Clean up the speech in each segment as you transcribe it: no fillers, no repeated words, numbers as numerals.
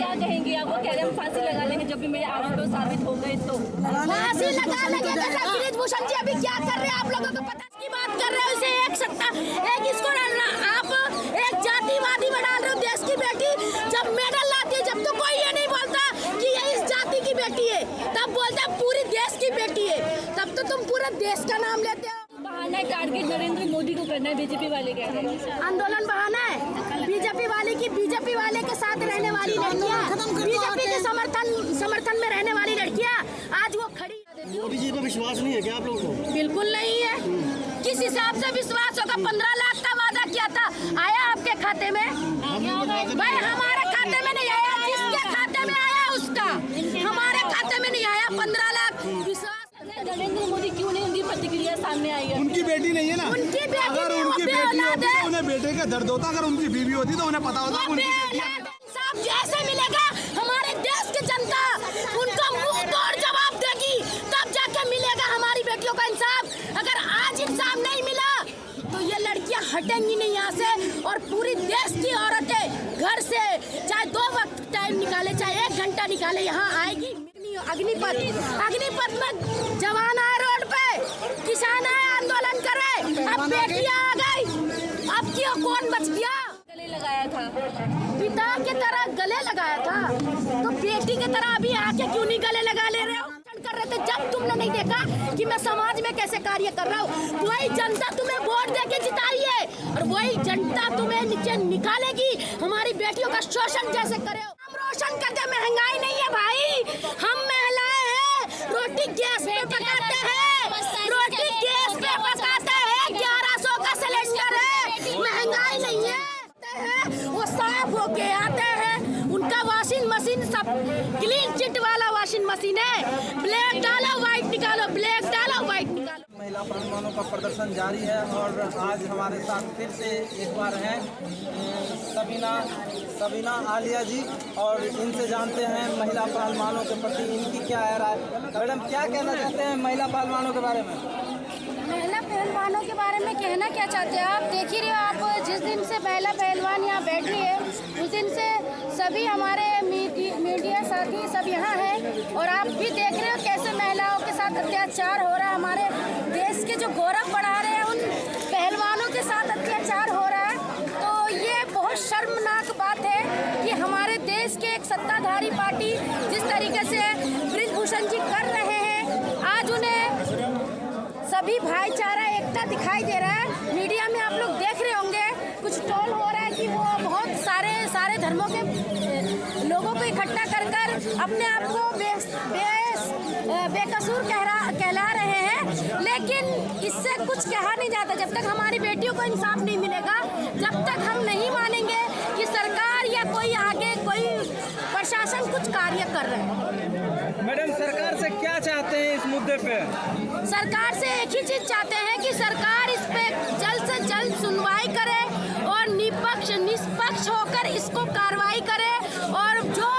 क्या कहेंगे आप? वो कह रहे हैं हम फांसी लगा लेंगे जब भी मेरे आरोप साबित हो गए तो। फांसी लगा लेंगे। ब्रिजभूषण जी अभी क्या कर रहे हैं? आप लोगों को पता की बात कर रहे हो? इसे एक सत्ता एक इसको आप एक जातिवादी बना रहे हो। देश की बेटी जब मेडल लाती है, जब तो कोई ये नहीं बोलता कि ये इस जाति की बेटी है, तब बोलता पूरी देश की बेटी है, तब तो तुम पूरे देश का नाम लेते हो। बहाना है, टारगेट नरेंद्र मोदी को करना है, बीजेपी वाले कह रहे हैं। आंदोलन बहाना है बीजेपी वाले की। बीजेपी वाले के साथ रहने वाली लड़कियां, बीजेपी के समर्थन में रहने वाली लड़कियां आज वो खड़ी। मोदी जी पर विश्वास नहीं है क्या आप लोगों को? बिल्कुल नहीं है। किस हिसाब से विश्वास होगा? 15 लाख का वादा किया था, आया आपके खाते में? भाई हमारे खाते में नहीं आया, जिसके खाते में आया उसका, हमारे खाते में नहीं आया 15 लाख। विश्वास नरेंद्र मोदी क्यों नहीं, उनकी प्रतिक्रिया सामने आई है? उनकी बेटी नहीं है ना। उनकी बेटी अगर उनकी बेटी होती तो उन्हें बेटे का दर्द होता, अगर उनकी बीवी होती तो उन्हें पता होता उनकी बेटी है। इंसाफ जैसे मिलेगा हमारे देश की जनता उनको मुंह तोड़ जवाब देगी, तब जाके मिलेगा हमारी बेटियों का इंसाफ। अगर आज इंसाफ नहीं मिला तो ये लड़कियां हटेंगी नहीं यहाँ से, और पूरी देश की औरतें घर से चाहे 2 वक्त टाइम निकाले, चाहे 1 घंटा निकाले, यहाँ आएगी। अग्निपथ में जवान आए, रोड पे किसान आए, आंदोलन करे, अब बेटियां आ गई, अब क्यों कौन बच गया? गले लगाया था, पिता की तरह गले लगाया था, तो बेटी की तरह अभी आके क्यों नहीं गले लगा ले रहे हो? कर रहे थे जब तुमने नहीं देखा कि मैं समाज में कैसे कार्य कर रहा हूँ। वही जनता तुम्हें वोट देके जिताई है, और वही जनता तुम्हें नीचे निकालेगी हमारी बेटियों का शोषण जैसे करे हो। हम रोशन करते, महंगाई नहीं है भाई, हम महिलाएं हैं, रोटी गैस पे पकाते हैं, रोटी गैस पे पकाते हैं, 1100 का सिलेंडर है, महंगाई नहीं है। वो साफ होके आते हैं, उनका वॉशिंग मशीन सब क्लीन चिट वाला वॉशिंग मशीन है, ब्लैक डालो व्हाइट निकालो, ब्लैक डालो व्हाइट निकालो। महिला पहलवानों का प्रदर्शन जारी है और आज हमारे साथ फिर से एक बार हैं सबीना आलिया जी, और इनसे जानते हैं महिला पहलवानों के प्रति इनकी क्या राय। मैडम क्या कहना चाहते हैं महिला पहलवानों के बारे में? महिला पहलवानों के बारे में कहना क्या चाहते हैं? आप देख ही रहे हो, आप जिस दिन से महिला पहलवान यहाँ बैठी है उस दिन से सभी हमारे मीडिया साथी सब यहाँ हैं, और आप भी देख रहे हो कैसे महिलाओं के साथ अत्याचार हो रहा है। हमारे देश के जो गौरव बढ़ा रहे हैं उन पहलवानों के साथ अत्याचार हो रहा है। तो ये बहुत शर्मनाक बात है कि हमारे देश के एक सत्ताधारी पार्टी जिस तरीके से ब्रिजभूषण जी कर रहे हैं, आज उन्हें सभी भाईचारा एकता दिखाई दे रहा है। मीडिया में आप लोग देख रहे होंगे, कुछ टोल हो रहा है कि वो बहुत सारे धर्मों के लोगों को इकट्ठा कर अपने आप को बेकसूर कहला रहे हैं, लेकिन इससे कुछ कहा नहीं जाता। जब तक हमारी बेटियों को इंसाफ नहीं मिलेगा, जब तक हम नहीं मानेंगे कि सरकार या कोई आगे कोई प्रशासन कुछ कार्य कर रहे हैं। मैडम सरकार से क्या चाहते हैं इस मुद्दे पे? सरकार से एक ही चीज चाहते हैं कि सरकार इस पे जल्द से जल्द सुनवाई करे और निष्पक्ष होकर इसको कार्रवाई करे, और जो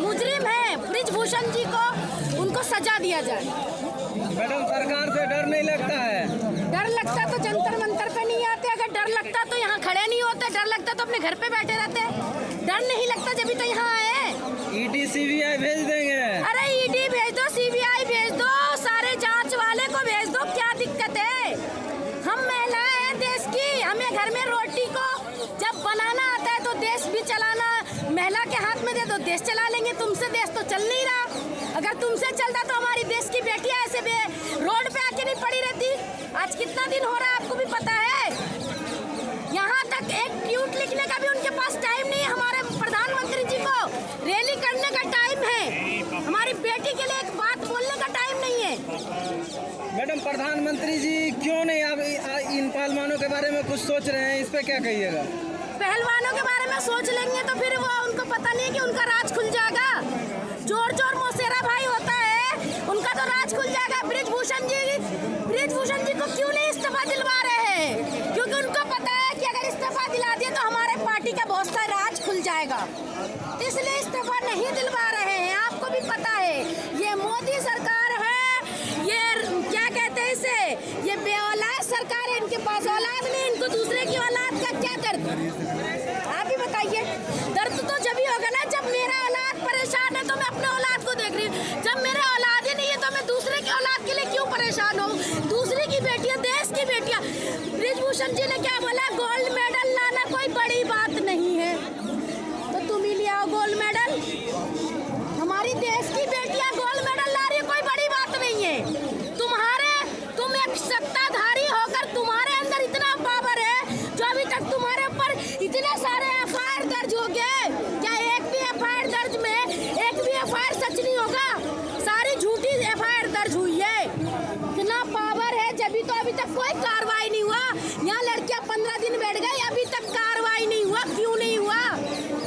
मुजरिम है ब्रिजभूषण जी को उनको सजा दिया जाए। मैडम सरकार से डर नहीं लगता है? डर लगता तो जंतर मंतर पे नहीं आते, अगर डर लगता तो यहाँ खड़े नहीं होते, डर लगता तो अपने घर पे बैठे रहते। डर नहीं लगता जब भी तो यहाँ आए। ईडी सीबीआई भेज देंगे। अरे ईडी भेज दो, सीबीआई भेज दो, सारे जांच वाले को भेज दो, क्या दिक्कत है? हम महिलाएं हैं देश की, हमें घर में रोटी को जब बनाना आता है तो देश भी चलाना महिला के हाथ में दे दो, देश चला लेंगे। तुमसे देश तो चल नहीं रहा। अगर तुमसे चलता तो हमारी देश की बेटियां ऐसे रोड पे आके नहीं पड़ी रहती। आज कितना दिन हो रहा है आपको भी पता है। यहाँ तक एक ट्वीट लिखने का भी उनके पास टाइम नहीं है। हमारे प्रधानमंत्री जी को रैली करने का टाइम है, हमारी बेटी के लिए एक बात बोलने का टाइम नहीं है। मैडम प्रधानमंत्री जी क्यों नहीं आप इन पहलवानों के बारे में कुछ सोच रहे हैं, इस पे क्या कहिएगा? पहलवानों के बारे में सोच लेंगे तो फिर वो उनको पता नहीं है कि उनका राज खुल जाएगा। जोर मौसेरा भाई होता है, उनका तो राज खुल जाएगा। ब्रिजभूषण जी को क्यों नहीं इस्तीफा दिलवा रहे हैं? क्योंकि उनको पता है कि अगर इस्तीफा दिला दिए तो हमारे पार्टी का बहुत सा राज खुल जाएगा, इसलिए इस्तीफा नहीं दिलवा रहे हैं। आपको भी पता है ये मोदी सरकार है, ये क्या कहते हैं इसे, ये बेऔलाद सरकार है। इनके पास औलाद नहीं, इनको दूसरे की औलाद का क्या दर्द? आप ही बताइए। दर्द तो जब ही होगा ना जब मेरा औलाद ब्रजभूषण जी ने क्या बोला, गोल्ड मेडल लाना कोई बड़ी बात नहीं है, तो तुम ही ले आओ गोल्ड मेडल। हमारी देश की बेटियां गोल्ड मेडल ला रही है, कोई बड़ी बात नहीं है। तुम एक सत्ताधारी होकर तुम्हारे अंदर इतना पावर है, जो अभी तक तुम्हारे ऊपर इतने सारे एफआईआर दर्ज हो गए, क्या एक भी एफआईआर दर्ज में एक भी एफआईआर सच नहीं होगा? सारी झूठी एफआईआर दर्ज हुई है। इतना पावर है, जब भी तो अभी तक कोई कार्रवाई नहीं हुआ। यहाँ लड़कियां 15 दिन बैठ गई, अभी तक कार्रवाई नहीं हुआ, क्यों नहीं हुआ?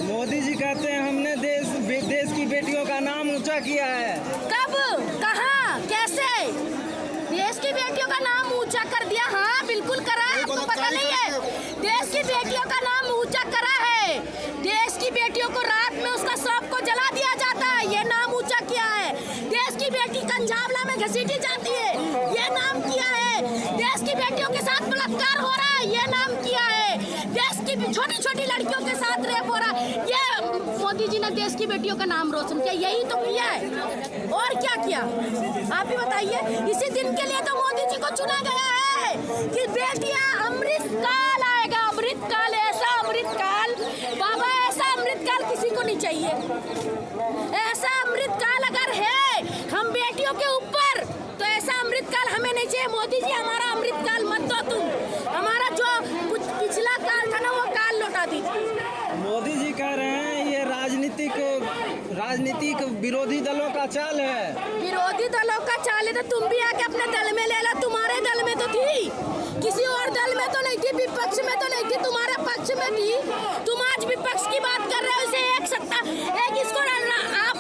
मोदी जी कहते हैं हमने देश की बेटियों का नाम ऊंचा किया है। कब, कहाँ, कैसे? देश की बेटियों का नाम ऊंचा कर दिया? हाँ बिल्कुल करा है, आपको पता नहीं है? देश की बेटियों का नाम ऊंचा करा है। देश की बेटियों को रात में उसका शव को जला दिया जाता है, ये नाम ऊंचा किया है। देश की बेटी कंझावला में घसीटी जाती है, ये नाम किया है। देश की बेटियों के साथ बलात्कार हो रहा है, ये नाम किया है। देश की छोटी छोटी लड़कियों के साथ रेप हो रहा है, ये मोदी जी ने देश की बेटियों का नाम रोशन किया, यही तो किया है। और क्या किया आप ही बताइए? इसी दिन के लिए तो मोदी जी को चुना गया है कि बेटियां, अमृत काल आएगा, अमृत काल, ऐसा अमृत काल बाबा, ऐसा अमृत काल किसी को नहीं चाहिए। ऐसा अमृत काल अगर है हम बेटियों के ऊपर, तो ऐसा अमृत काल हमें नहीं चाहिए। मोदी जी हमारा अमृत काल मत दो तुम, हमारा जो कुछ पिछला काल था ना वो काल लौटा दीजिए। मोदी जी कह रहे हैं ये राजनीतिक विरोधी दलों का चाल है। विरोधी दलों का चाल है तो तुम भी आके अपने दल में ले लो। तुम्हारे दल में तो थी, किसी और दल में तो नहीं थी, विपक्ष में तो नहीं थी, तुम्हारे पक्ष में थी। तुम आज विपक्ष की बात कर रहे हो, इसे एक सत्ता, एक इसको आप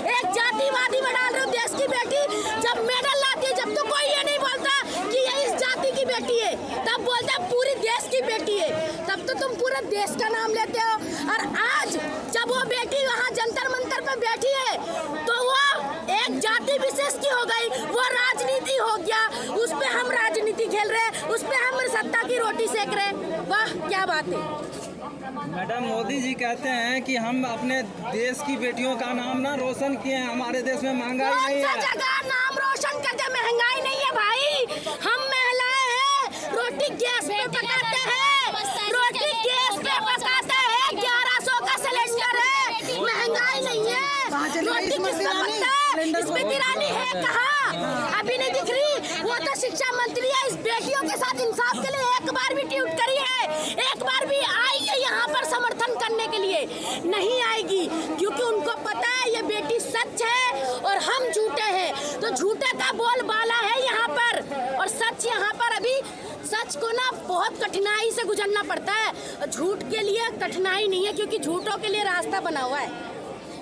एक जातिवादी में डाल रहे हो। देश की बेटी जब मेडल लाती है, जब तो कोई ये नहीं बोलता कि ये इस जाति की बेटी है, तब बोलते हैं पूरी देश की बेटी है, तब तो तुम पूरे देश का नाम लेते हो। और आज जब वो बेटी वहाँ जंतर मंतर पे बैठी है, तो वो एक जाति विशेष की हो गई, वो राजनीति हो गया, उस पे हम राजनीति खेल रहे हैं, उस पे हम सत्ता की रोटी सेक रहे हैं। वाह क्या बात है। मैडम, मोदी जी कहते हैं कि हम अपने देश की बेटियों का नाम ना रोशन किए हैं, हमारे देश में महंगाई नहीं है। जगह नाम रोशन करके महंगाई नहीं है भाई। हम महिलाएं हैं, रोटी गैस पे पकाते हैं, रोटी गैस पे पकाते हैं, 1100 का सिलेंडर है, महंगाई नहीं है। रोटी किसको पकता है? स्मृति ईरानी है कहाँ? अभी नहीं दिख रही, वो तो शिक्षा मंत्री है। इस बेटियों के साथ इंसाफ के लिए एक बार भी ट्वीट करी है, एक बार भी आई है यहाँ पर समर्थन करने के लिए? नहीं आएगी, क्योंकि उनको पता है ये बेटी सच है और हम झूठे हैं। तो झूठे का बोलबाला है यहाँ पर, और सच यहाँ पर अभी सच को ना बहुत कठिनाई से गुजरना पड़ता है। झूठ के लिए कठिनाई नहीं है, क्योंकि झूठों के लिए रास्ता बना हुआ है।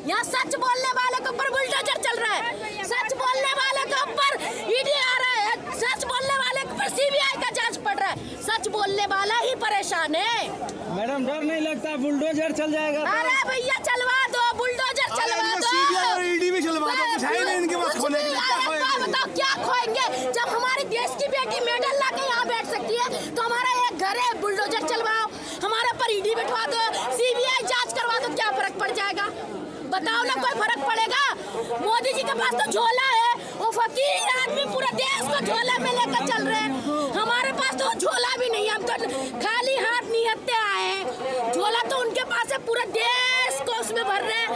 यहाँ सच बोलने वाले के ऊपर बुलडोजर चल रहा है, सच बोलने वाले के ऊपर ईडी आ रहा है, सच बोलने वाले के ऊपर सीबीआई का जांच पड़ रहा है। सच बोलने वाला ही परेशान है। मैडम, डर नहीं लगता बुलडोजर चल जाएगा? अरे भैया चलवा दो, बुलडोजर चलवा दो, सीबीआई और ईडी भी चलवा दो, कुछ है नहीं इनके पास खोने के लिए। क्या खोएंगे? बताओ क्या खोएंगे? जब हमारी देश की बेटी मेडल ला के यहाँ बैठ सकती है, तो हमारा एक घर है, बुलडोजर चलवाओ, हमारे पर ईडी बैठवा दो, सीबीआई जांच करवा दो, क्या फर्क पड़ जाएगा? बताओ ना, कोई फर्क पड़ेगा? मोदी जी के पास तो झोला है, वो फकीर आदमी पूरे देश को झोला में लेकर चल रहे हैं। हमारे पास तो झोला भी नहीं है, हम तो खाली हाथ निहत्ते आए हैं। झोला तो उनके पास है, पूरे देश को उसमें भर रहे हैं।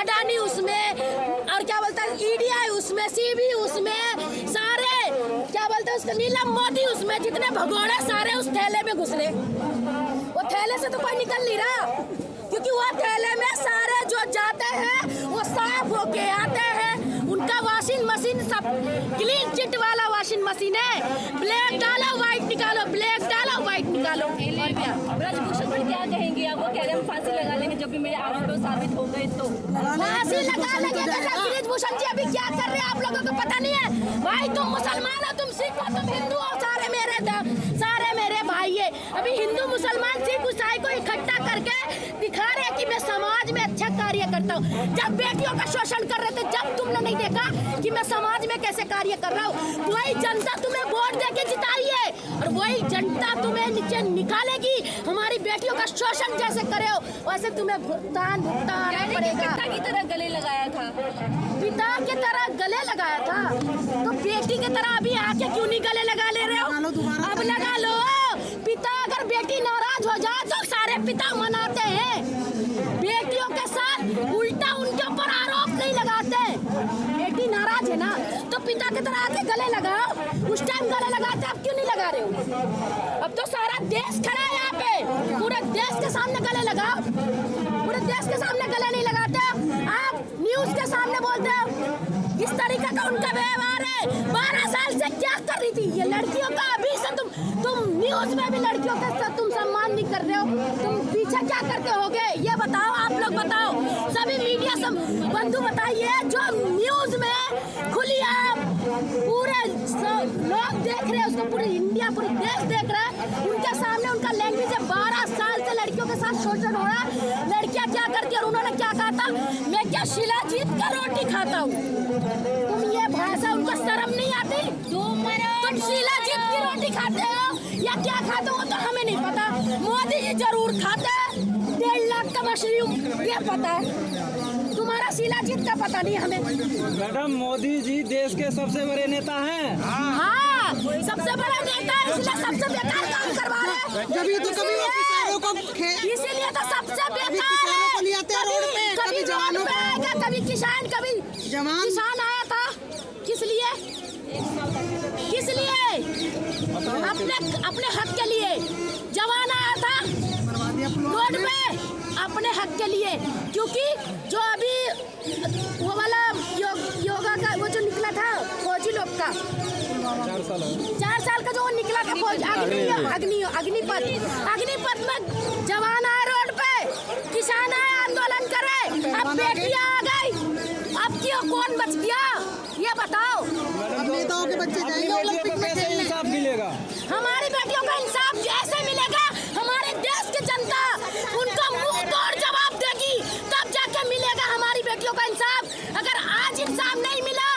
अडानी उसमें, और क्या बोलता है ईडी उसमें, सीबी उसमें, सारे क्या बोलते हैं उसका नीलम मोदी उसमें, जितने भगोड़े सारे उस थैले में घुस रहे। वो थैले से तो कोई निकल नहीं रहा, क्योंकि वो थैले में सारे जो जाते हैं वो साफ होके आते हैं। उनका वॉशिंग मशीन सब क्लीन चिट वाला वॉशिंग मशीन है। ब्लैक डालो व्हाइट निकालो, ब्लैक डालो व्हाइट निकालो। ब्रजभूषण पर क्या कहेंगे आप? वो कह रहे हैं हम फांसी लगा लेंगे जब भी मेरे आरोप साबित हो गए तो। फांसी लगा लेंगे। ब्रजभूषण जी अभी क्या कर रहे हैं आप लोगों को पता नहीं है? भाई तुम मुसलमान हो, तुम सिख हो, तुम हिंदू हो, सारे मेरे भाई है। अभी हिंदू मुसलमान सिख ईसाई को इकट्ठा करके दिखा रहे हैं कि मैं समाज में अच्छा कार्य करता हूँ। जब बेटियों का शोषण कर रहे थे, जब तुमने नहीं देखा कि मैं समाज में कैसे कार्य कर रहा हूँ, वही जनता तुम्हें वोट देके जिताई है, और वही जनता तुम्हें नीचे निकालेगी। हमारी बेटियों का शोषण जैसे करे हो वैसे तुम्हें भुगतान पड़ेगा। पिता की तरह गले लगाया था, पिता की तरह गले लगाया था, तो बेटी की तरह अभी आके क्यों नहीं गले लगा ले रहे हो? अब लगा लो। पिता बेटी नाराज हो जाए तो सारे पिता मनाते हैं, बेटियों के साथ उल्टा उनके ऊपर आरोप नहीं लगाते। बेटी नाराज है ना तो पिता की तरह आके गले लगाओ, उस टाइम गले लगाते, अब क्यों नहीं लगा रहे हो? अब तो सारा देश खड़ा है यहाँ पे, पूरे देश के सामने गले लगाओ, पूरे देश के सामने गले नहीं लगाते आप, न्यूज के सामने बोलते हो। इस तरीके का उनका व्यवहार है। 12 साल से क्या कर रही थी ये लड़कियों का? अभी से तुम न्यूज में भी लड़कियों के साथ तुम सम्मान नहीं कर रहे हो, तुम पीछे क्या करते होगे ये बताओ, आप लोग बताओ, सभी मीडिया सब बंधु बताइए, जो न्यूज में खुली पूरे लोग देख रहे हैं उसको, पूरी इंडिया पूरी देश देख रहा है, उनके सामने उनका लैंग्वेज है। 12 साल से लड़कियों के साथ शोषण हो रहा है, लड़कियां क्या करती है और उन्होंने क्या कहा था, मैं क्या शिलाजीत का रोटी खाता हूँ। तुम ये भाषा उनको शर्म नहीं आती? तुम शिलाजीत की रोटी खाते हो या क्या खाते हो तो हमें नहीं पता, मोदी जी जरूर खाते हैं, 1.5 लाख का मशरूम ये पता है, तुम्हारा शिलाजीत का पता नहीं हमें। मैडम मोदी जी देश के सबसे बड़े नेता हैं। हाँ, सबसे बड़ा नेता है, इसलिए सबसे बेकार काम करवा रहे हैं। जब तो कभी वो किसानों को इसीलिए तो सबसे बेकार किसानों को ले आते हैं रोड पे, कभी जवानों पे आएगा, कभी किसान, कभी जवान। किसान आया था किस लिए? किस लिए? अपने हक के लिए। जवान आया था रोड पे अपने हक के लिए, क्योंकि जो अभी वो वाला योगा का वो जो निकला था फौजी लोग का 4 साल का जो वो निकला था फौज अग्निपथ में जवान आए रोड पे, किसान आए आंदोलन करे, अब बेटियां आ गई, अब क्यों कौन बच गया ये बताओ? नेताओं के बच्चे जाएंगे ओलंपिक में खेलने। इंसाफ मिलेगा हमारी बेटियों का इंसाफ कैसे मिलेगा? हमारे देश की जनता उनको मुंह तोड़ जवाब देगी, तब जाके मिलेगा हमारी बेटियों का इंसाफ। अगर आज इंसाफ नहीं मिला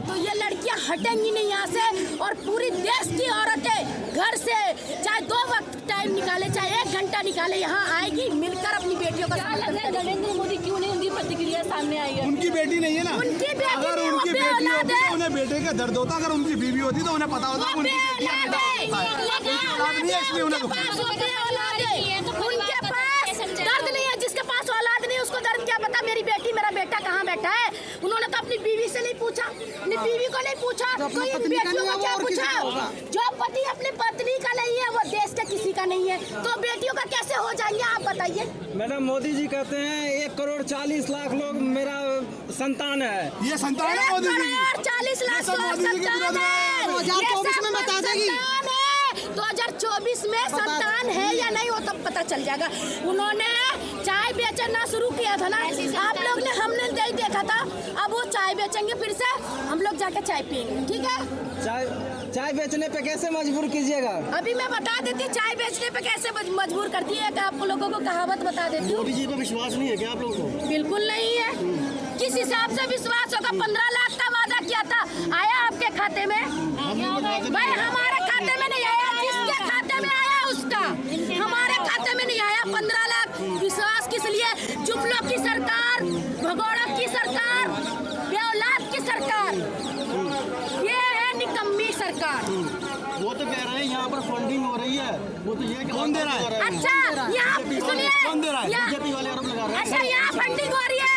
तो ये लड़कियां हटेंगी नहीं यहाँ से, और पूरी देश की औरतें घर से चाहे 2 वक्त टाइम निकाले, चाहे 1 घंटा निकाले, यहाँ आएगी मिलकर अपनी बेटियों का। नरेंद्र मोदी क्यों नहीं उनकी प्रतिक्रिया सामने आई है? उनकी बेटी नहीं है ना, उनकी बेटी अगर नहीं, उनकी वो बेटी होती बेऔलाद है। तो उन्हें बेटे का दर्द होता, अगर उनकी बीवी होती तो उन्हें पता होता वो उनकी बेटी का बेऔलाद है, औलाद नहीं है, इसलिए उन्हें उनके पास वो बेऔलाद है, उनके पास दर्द नहीं है। जिसके पास औलाद नहीं उसको दर्द क्या पता मेरी बेटी मेरा बेटा कहाँ बैठा है? उन्होंने तो अपनी बीवी से नहीं पूछा, अपनी बीवी को नहीं पूछा, तो इन बेटियों को क्या पूछा? जो पति अपनी पत्नी का नहीं है वो देश का किसी का नहीं है, तो बेटियों का कैसे हो जाएंगे आप बताइए? मैडम मोदी जी कहते हैं 1 करोड़ 40 लाख लोग मेरा संतान है। ये संतान है मोदी जी की। 40 लाख सब मोदी जी के विरोध में 2024 में बता देगी। 2024 में संतान है या नहीं वो तब पता चल जाएगा। उन्होंने चाय बेचना शुरू किया था ना, आप लोग ने, हमने नहीं देखा था, अब वो चाय बेचेंगे फिर से, हम लोग जाके चाय पियेंगे, ठीक है? चाय बेचने पे कैसे मजबूर कीजिएगा? अभी मैं बता देती चाय बेचने पे कैसे मजबूर करती है, आप लोगों को कहावत बता देती हूँ। मोदी जी पे विश्वास नहीं है क्या आप लोगों को? बिल्कुल नहीं है। किस हिसाब से विश्वास होगा? 15 लाख का वादा किया था, आया आपके खाते में? भाई हमारे खाते में नहीं आया, जिसके खाते में आया उसका, हमारे खाते में नहीं आया 15 लाख। विश्वास किस लिए? जुमलों की सरकार, भगोड़ों की सरकार, बेऔलाद की सरकार, ये है निकम्मी सरकार। वो तो कह रहे हैं यहाँ पर फंडिंग हो रही है, वो तो ये कौन दे रहा है? अच्छा यहाँ सुनिए, कौन दे रहा है? बीजेपी वाले आरोप लगा रहे हैं। अच्छा यहाँ फंडिंग हो रही है,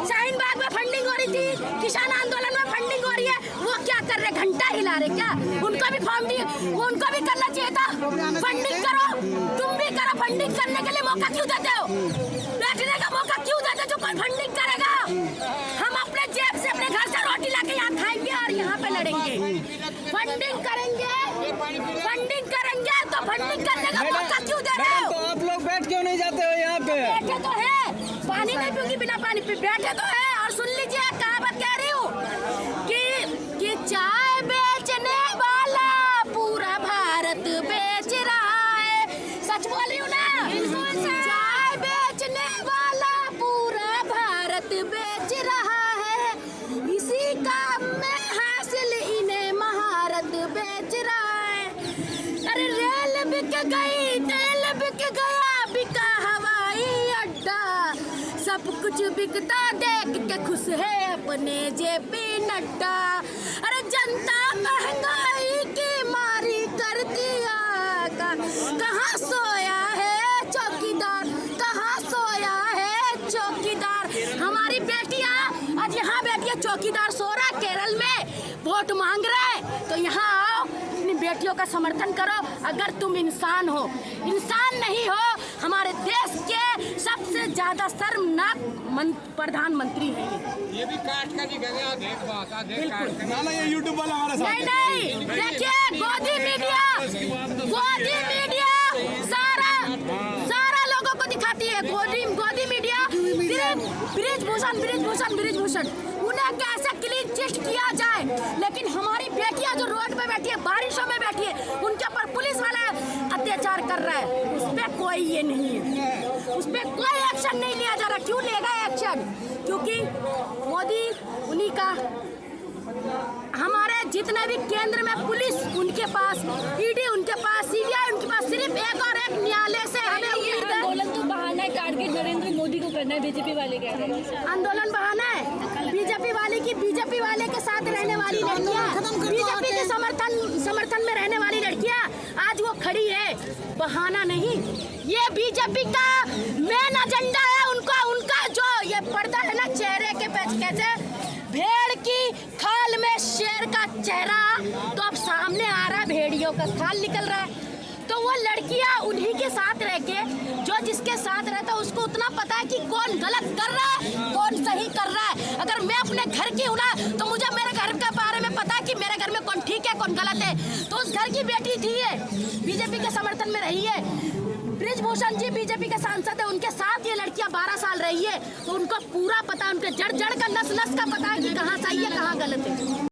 शाहीन बाग में फंडिंग हो रही थी, किसान आंदोलन में फंडिंग हो रही है, वो क्या कर रहे? घंटा हिला रहे क्या? उनको भी फंडिंग, उनको भी करना चाहिए था। फंडिंग करो, तुम भी करो, फंडिंग करने के लिए मौका क्यों देते हो? बैठने का मौका क्यों देते? जो कोई फंडिंग करेगा, हम अपने जेब से अपने घर से रोटी लाके यहाँ खाएंगे और यहाँ पे लड़ेंगे। फंडिंग करेंगे तो फंडिंग करने का मौका क्यों दे रहे हो? तो आप लोग बैठ क्यों नहीं जाते हो यहाँ पे? बैठे तो है, पानी नहीं पीऊंगी बिना पानी पी, बैठे तो है। और सुन लीजिए कहावत कह रही हूँ कि चाय बेचने वाला पूरा भारत बेच रहा है, सच बोली हूँ ना? चाय बेचने वाला पूरा भारत बेच रहा है, इसी काम में हासिल इन्हें महारत बेच रहा है। अरे रेल बिक गई, तेल बिक गया, बिका हवाई अड्डा, सब कुछ बिकता देख के खुश है अपने जेपी नड्डा। अरे जनता महंगाई की मारी कर दिया कहाँ सोया है चौकीदार, कहाँ सोया है चौकीदार। हमारी बेटियां आज यहाँ बैठी है, चौकीदार सो रहा है केरल में, वोट मांग रहे हैं। तो यहाँ आओ, अपनी बेटियों का समर्थन करो। अगर तुम इंसान हो, इंसान नहीं हो, हमारे देश के सबसे ज्यादा शर्मनाक प्रधानमंत्री हैं ये भी काट कर निकलेगा, देख बात देख काट कर। ना ना ये यूट्यूब वाला हमारे साथ है। नहीं, देखिए गोदी मीडिया सारा लोगों को दिखाती है। गोदी मीडिया सिर्फ ब्रिजभूषण उन्हें कैसे क्लीन चिट किया जाए, लेकिन हमारी बेटियां जो रोड पे बैठी है, बारिशों में बैठी है, उनके ऊपर पुलिस वाला अत्याचार कर रहा है, उस पर कोई ये नहीं है, उस पर कोई एक्शन नहीं लिया जा रहा। क्यों लेगा एक्शन? क्योंकि मोदी उन्हीं का, हमारे जितने भी केंद्र में पुलिस उनके पास, ईडी उनके पास, सीबीआई उनके पास, सिर्फ एक और एक न्यायालय से हमें उम्मीद है। आंदोलन तो बहाना है, टारगेट नरेंद्र मोदी को करना है, बीजेपी वाले कह रहे हैं। आंदोलन बहाना है, बीजेपी वाले के साथ रहने वाली लड़कियां, बीजेपी के समर्थन में रहने वाली लड़कियां आज वो खड़ी है, बहाना नहीं। ये बीजेपी का मेन एजेंडा है, उनका जो ये पर्दा है ना चेहरे के पे, कैसे भेड़ की खाल में शेर का चेहरा, तो अब सामने आ रहा है, भेड़ियों का खाल निकल रहा है। तो वो लड़कियां उन्हीं के साथ रह के, जो जिसके साथ रहता है उसको उतना पता है कि कौन गलत कर रहा है, कौन सही कर रहा है। अगर मैं अपने घर की हूँ ना, तो मुझे मेरे घर के बारे में पता है कि मेरे घर में कौन ठीक है कौन गलत है। तो उस घर की बेटी थी ये, बीजेपी के समर्थन में रही है। ब्रिजभूषण जी बीजेपी के सांसद है, उनके साथ ये लड़कियां 12 साल रही है, तो उनको पूरा पता है, उनके जड़ का नस का पता है कि कहाँ सही